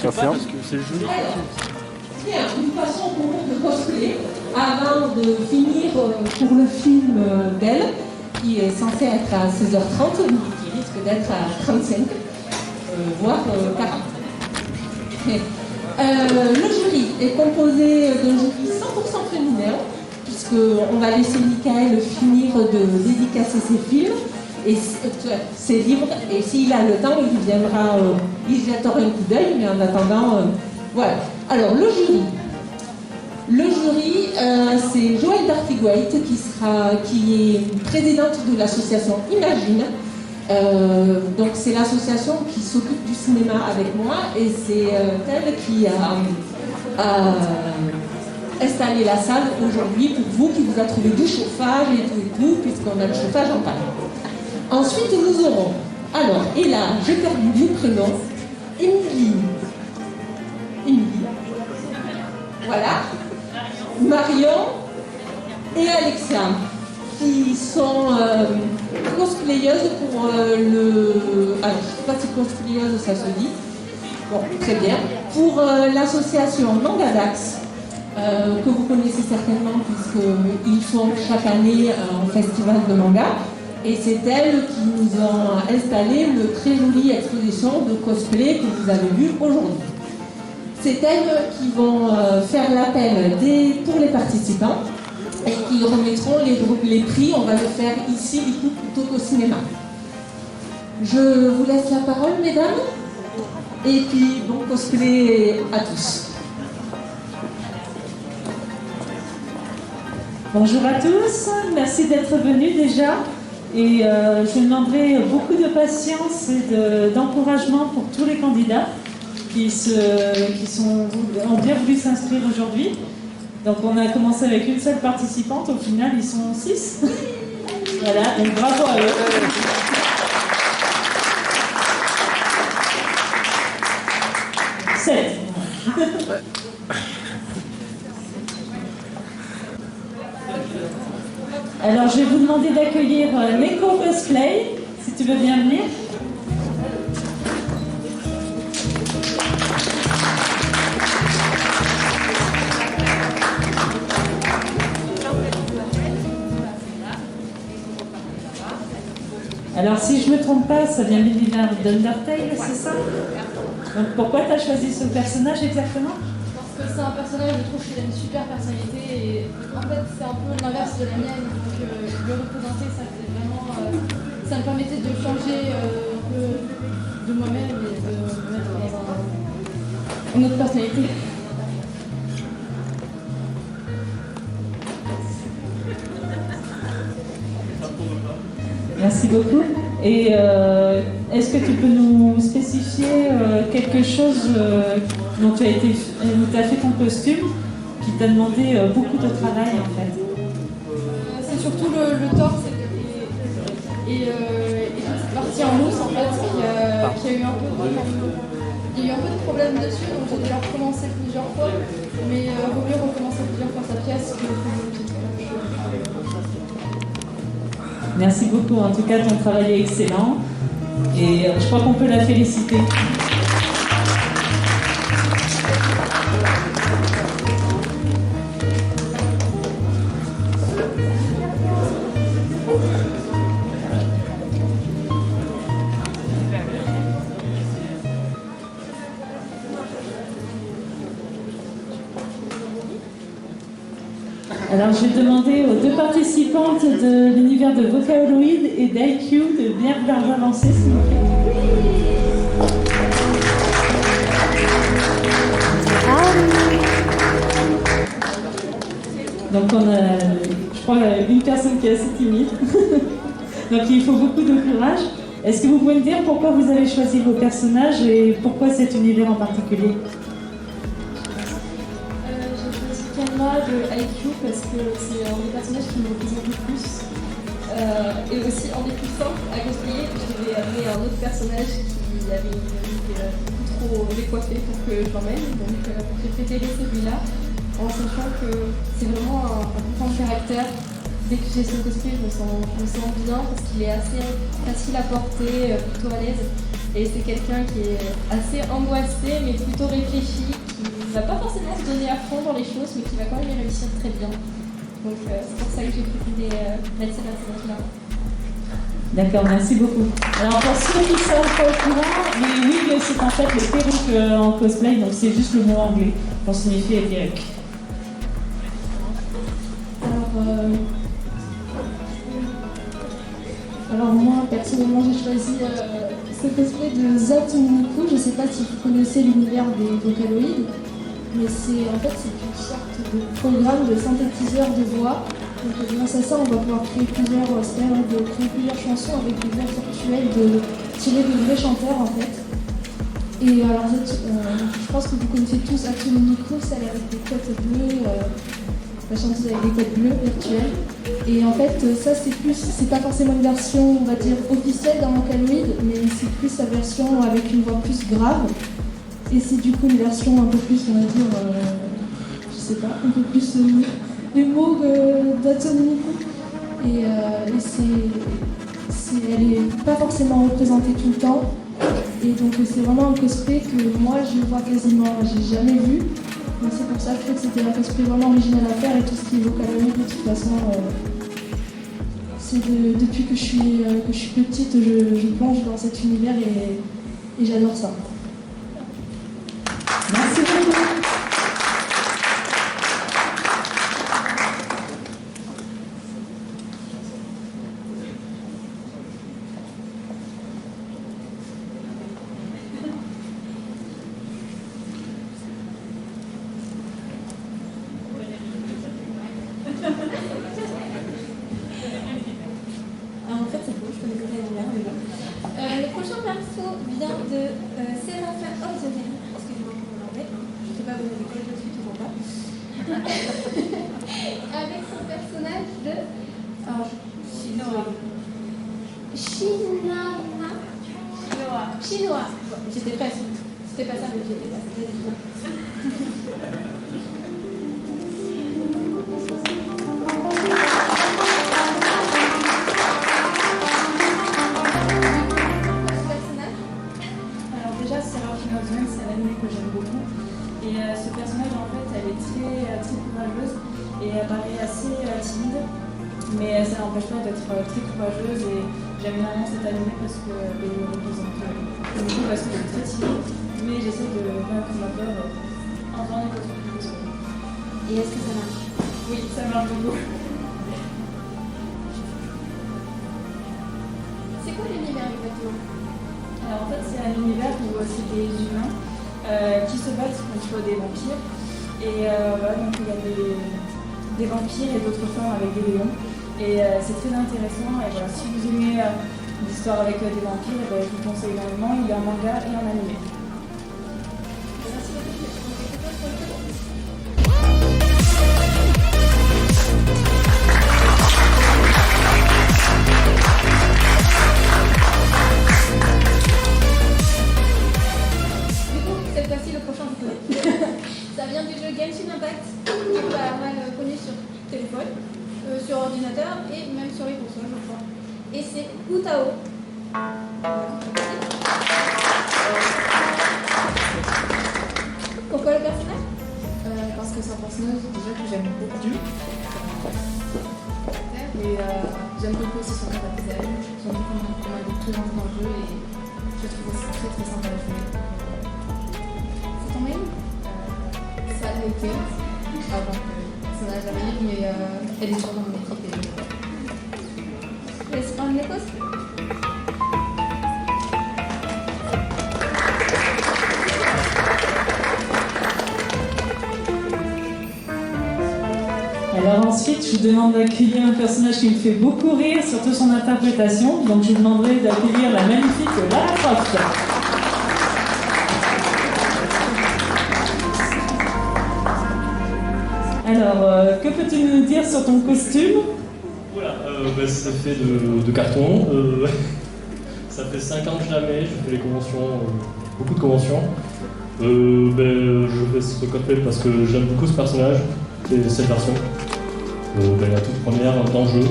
Attention. Parce que c'est le jeu. Bien, une façon pour nous de cosplayer avant de finir pour le film d'elle, qui est censé être à 16h30, mais qui risque d'être à 35, voire 40. Le jury est composé d'un jury 100% féminin, puisqu'on va laisser Michael finir de dédicacer ses films, et ses livres, et s'il a le temps, il viendra, il jettera un coup d'œil, mais en attendant, voilà. Alors, le jury, c'est Joëlle Darthiguate qui est présidente de l'association Imagine. Donc c'est l'association qui s'occupe du cinéma avec moi et c'est elle qui a installé la salle aujourd'hui pour vous, qui vous a trouvé du chauffage et tout, puisqu'on a le chauffage en panne. Ensuite nous aurons, alors, et là j'ai perdu du prénom, Émilie, voilà, Marion et Alexia, qui sont cosplayeuses pour le... Alors, je ne sais pas si cosplayeuse ça se dit. Bon, très bien. Pour l'association Mangadax, que vous connaissez certainement puisqu'ils font chaque année un festival de manga. Et c'est elles qui nous ont installé une très jolie exposition de cosplay que vous avez vu aujourd'hui. C'est elles qui vont faire l'appel pour les participants et qui remettront les prix. On va le faire ici du coup plutôt qu'au cinéma. Je vous laisse la parole, mesdames, et puis bon cosplay à tous. Bonjour à tous, merci d'être venus déjà. Et je demanderai beaucoup de patience et d'encouragement pour tous les candidats qui ont bien voulu s'inscrire aujourd'hui. Donc on a commencé avec une seule participante, au final ils sont 6. Voilà, donc bravo à eux. 7. Alors je vais vous demander d'accueillir Neko Cosplay, si tu veux bien venir. Alors si je ne me trompe pas, ça vient de l'univers d'Undertale, c'est ça? Donc pourquoi tu as choisi ce personnage exactement? Parce que c'est un personnage, je trouve qu'il a une super personnalité et en fait c'est un peu l'inverse de la mienne, donc le représenter ça me permettait de changer un peu de moi-même et de me mettre dans une autre personnalité. Merci beaucoup. Et est-ce que tu peux nous spécifier quelque chose dont tu as fait ton costume, qui t'a demandé beaucoup de travail en fait? C'est surtout le torse et toute cette partie en mousse en fait qui a eu un peu de problème dessus, donc j'ai dû la recommencer plusieurs fois, mais vaut mieux recommencer plusieurs fois sa pièce que Merci beaucoup, en tout cas ton travail est excellent et je crois qu'on peut la féliciter. Alors je vais demander aux deux participantes de l'univers de Vocaloid et d'IQ de bien vouloir avancer s'il vous plaît. Donc on a, je crois, une personne qui est assez timide. Donc il faut beaucoup de courage. Est-ce que vous pouvez me dire pourquoi vous avez choisi vos personnages et pourquoi cet univers en particulier? de IQ parce que c'est un des personnages qui me représente le plus et aussi un des plus simples à cosplayer. Je devais amener un autre personnage qui avait une vie beaucoup trop décoiffée pour que je l'emmène, donc j'ai préféré celui-là en sachant que c'est vraiment un grand caractère. Dès que j'ai son cosplay, je me sens bien parce qu'il est assez facile à porter, plutôt à l'aise Et c'est quelqu'un qui est assez angoissé, mais plutôt réfléchi, qui ne va pas forcément se donner à fond dans les choses, mais qui va quand même y réussir très bien. Donc c'est pour ça que j'ai préféré mettre ce personnage-là. D'accord, merci beaucoup. Alors pour ceux qui ne sont pas au courant, les wigs c'est en fait les perruques en cosplay, donc c'est juste le mot anglais pour signifier perruque. Alors moi personnellement j'ai choisi ce cosplay de Zatominiku. Je ne sais pas si vous connaissez l'univers des Vocaloïdes, mais c'est une sorte de programme de synthétiseur de voix. Donc grâce à ça on va pouvoir créer plusieurs chansons avec des voix virtuelles tirées de vrais chanteurs en fait. Et alors je pense que vous connaissez tous Zatominiku, celle avec des côtes bleues. La chanteuse avec des codes bleus virtuels. Et en fait, ça c'est pas forcément une version, on va dire, officielle d'un Vocaloid, mais c'est plus sa version avec une voix plus grave. Et c'est du coup une version un peu plus, on va dire, je sais pas, un peu plus humour d'Atominiku. Et elle est pas forcément représentée tout le temps. Et donc c'est vraiment un cosplay que moi je vois quasiment, j'ai jamais vu. Donc c'est pour ça que je trouve que c'était un cosplay vraiment original à faire, et tout ce qui est Vocaloid de toute façon, depuis que je suis petite, je plonge dans cet univers et j'adore ça. Merci beaucoup. Le prochain perso vient de Séraphin Ordinaire. Excusez-moi pour l'anglais. Je ne sais pas vous avez quoi, je ne suis toujours pas. Avec son personnage de Chinois. Bon, j'étais presque. C'était pas ça, mais j'étais pas. C'est un anime que j'aime beaucoup. Et ce personnage, en fait, elle est très courageuse et elle paraît assez timide. Mais ça n'empêche pas d'être très courageuse. Et j'aime énormément cet anime parce qu'elle me représente beaucoup, parce que je suis très timide. Mais j'essaie de vaincre ma peur en faisant des choses. Et est-ce que ça marche? Oui, ça marche beaucoup. C'est quoi l'univers exactement? Alors en fait, c'est un univers où c'est des humains qui se battent contre des vampires. Et voilà, donc il y a des vampires et d'autres formes avec des lions. Et c'est très intéressant. Et voilà, si vous aimez l'histoire avec des vampires, je vous conseille énormément. Il y a en manga et en animé. Merci beaucoup. Cette fois-ci, le prochain vous connaissez. Ça vient du jeu Genshin Impact, qui est pas mal connu sur téléphone, sur ordinateur et même sur les consoles, je crois. Et c'est Utao. Pourquoi le personnage? Parce que c'est un personnage déjà que j'aime beaucoup. Et j'aime beaucoup aussi son caractère, son comportement de tout dans le jeu, et je trouve ça très très sympa à jouer. C'est ton mail? Ça a été avant que ça n'a jamais eu, mais elle est toujours dans mon équipe. Est-ce qu'on les pose? Alors ensuite, je vous demande d'accueillir un personnage qui me fait beaucoup rire, surtout son interprétation. Donc je vous demanderai d'accueillir la magnifique Lara Croft. Alors, que peux-tu nous dire sur ton costume? Voilà, c'est fait de carton. Ça fait 5 ans que je la mets, je fais les conventions, beaucoup de conventions. Je fais ce cosplay parce que j'aime beaucoup ce personnage et cette version. La toute première dans le jeu.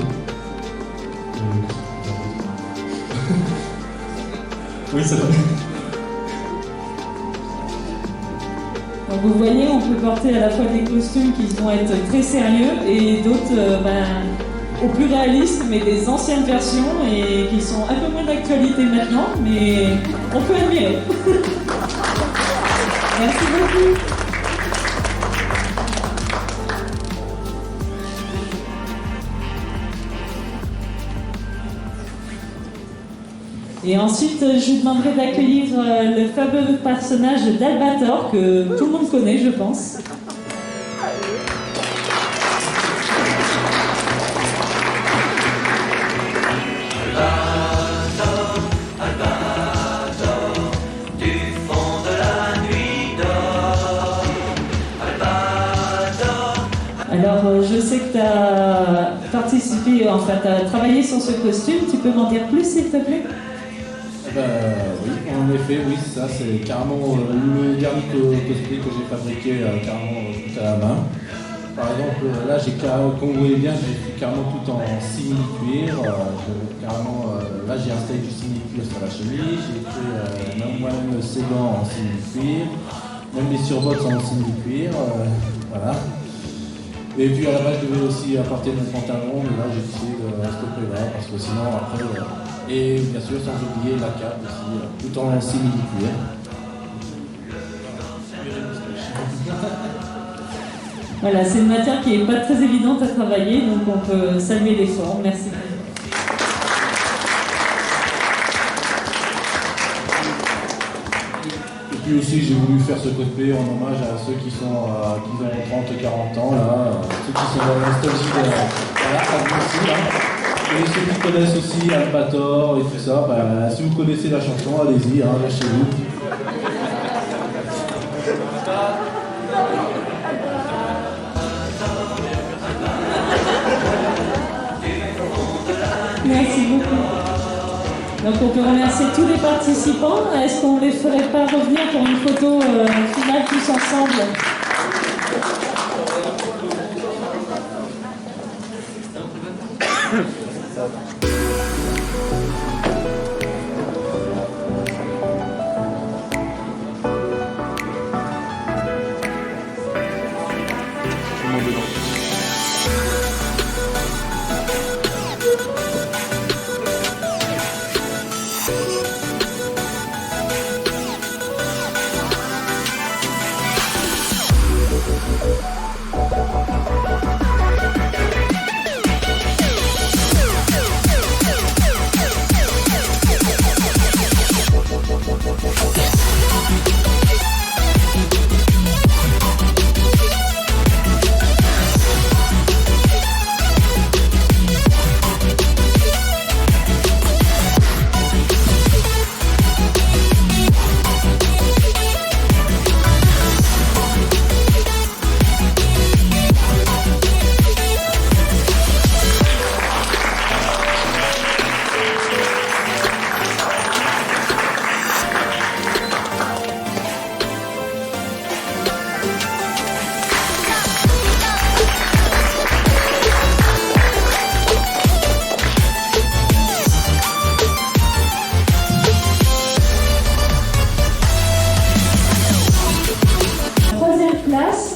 Oui, c'est vrai. Donc vous voyez, on peut porter à la fois des costumes qui vont être très sérieux et d'autres au plus réalistes, mais des anciennes versions et qui sont un peu moins d'actualité maintenant, mais on peut admirer. Merci beaucoup. Et ensuite, je vous demanderai d'accueillir le fabuleux personnage d'Albator, que tout le monde connaît, je pense. Alors, je sais que tu as participé, enfin, tu as travaillé sur ce costume. Tu peux m'en dire plus, s'il te plaît ? Oui, en effet, oui, ça c'est carrément le dernier cosplay que j'ai fabriqué carrément tout à la main. Par exemple, là, comme vous voyez bien, j'ai fait carrément tout en simili-cuir. Là, j'ai installé du simili-cuir sur la chemise, j'ai fait moi-même ses gants en simili-cuir, même les surbottes sont en simili-cuir, voilà. Et puis à la base, je devais aussi apporter mon pantalon, mais là, j'ai décidé de stopper là, parce que sinon, après... Et bien sûr, sans oublier la cape aussi, tout en simili-cuir. Voilà, c'est une matière qui n'est pas très évidente à travailler, donc on peut saluer l'effort. Merci. Et puis aussi, j'ai voulu faire ce cosplay en hommage à ceux qui ont 30-40 ans, là, ceux qui sont dans la nostalgie de aussi, là. Et ceux qui connaissent aussi Albator et tout ça, si vous connaissez la chanson, allez-y, lâchez-vous. Merci beaucoup. Donc on peut remercier tous les participants. Est-ce qu'on ne les ferait pas revenir pour une photo finale tous ensemble ?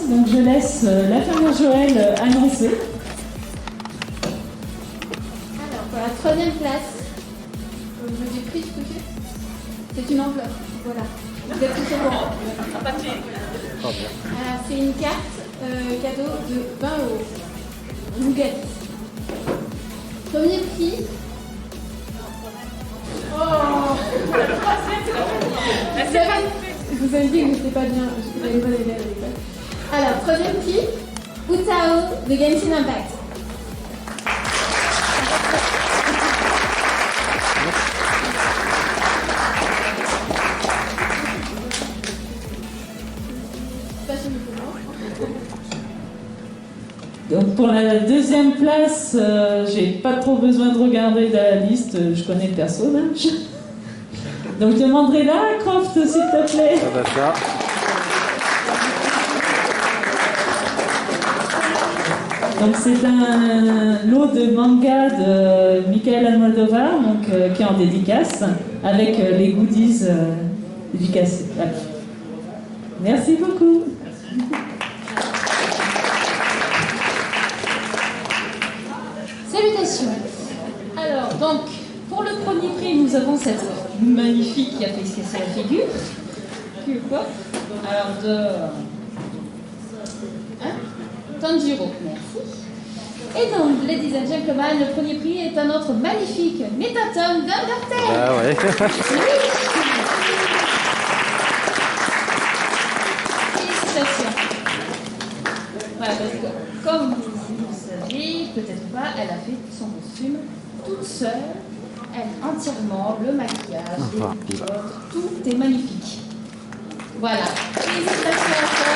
Donc je laisse l'infirmière Joël annoncer. Alors, pour la troisième place, au niveau du prix, c'est une enveloppe. Voilà. Vous êtes tous au courant. C'est une carte cadeau de 20 €. Vous gagnez. Premier prix. Oh, vous avez dit que j'étais pas bien. J'étais pas une bonne élève à l'école. Alors, troisième prix, Utao de Genshin Impact. Donc pour la deuxième place, j'ai pas trop besoin de regarder la liste, je connais le personnage. Donc je demanderai Lara Croft, s'il te plaît. Donc c'est un lot de manga de Michael Almodovar, donc, qui est en dédicace, avec les goodies dédicacés. Voilà. Merci beaucoup. Merci. Salutations. Alors, donc, pour le premier prix, nous avons cette magnifique qui a fait se casser la figure. Que quoi? Alors, de... Tanjiro, merci. Et donc, ladies and gentlemen, le premier prix est un autre magnifique Métatome d'Undertale. Ah ouais. Félicitations. Voilà, parce que, comme vous savez, peut-être pas, elle a fait son costume toute seule. Elle entièrement, le maquillage, les pilotes, tout est magnifique. Voilà. Félicitations à toi.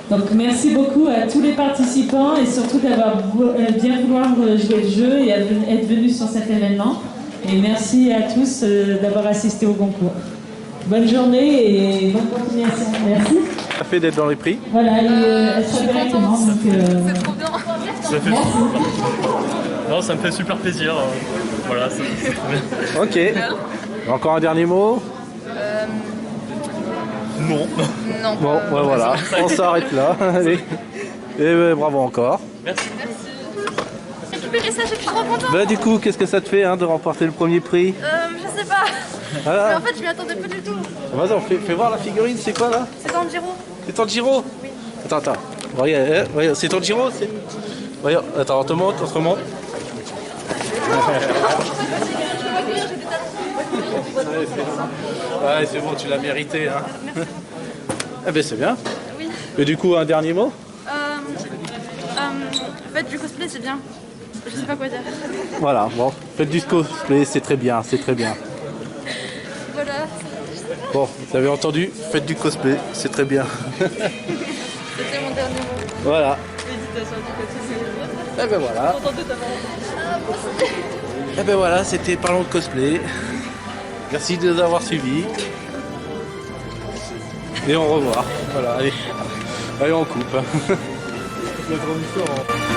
Donc merci beaucoup à tous les participants et surtout d'avoir bien vouloir jouer le jeu et être venus sur cet événement. Et merci à tous d'avoir assisté au concours. Bonne journée et bonne continuation. Merci. Ça fait d'être dans les prix. Voilà, elle sera directement. C'est trop bien. Ça fait non, ça me fait super plaisir. Voilà, c'est très bien. Ok. Encore un dernier mot? Non. Non. Bon, ouais, voilà. On s'arrête là. Allez. Et bravo encore. Merci. Récupérer ça, je suis trop contente. Bah du coup, qu'est-ce que ça te fait de remporter le premier prix? Je sais pas. Voilà. Mais en fait, je m'y attendais pas du tout. Vas-y, fais voir la figurine, c'est quoi là? C'est Tanjiro. C'est Tanjiro? Oui. Attends. Regarde, c'est Tanjiro? Regarde, attends, on te montre, Ouais, c'est bon, tu l'as mérité. Hein. Eh ben c'est bien. Oui. Et du coup, un dernier mot? Faites du cosplay, c'est bien. Je sais pas quoi dire. Voilà, bon, faites du cosplay, c'est très bien, c'est très bien. Voilà. Bon, vous avez entendu, faites du cosplay, c'est très bien. C'était mon dernier mot. Voilà. Félicitations du cosplay. Et ben voilà. Contente de t'avoir. Et ben voilà, c'était Parlons de cosplay. Merci de nous avoir suivis. Et on revoit. Voilà, allez. Allez, on coupe. La grande histoire.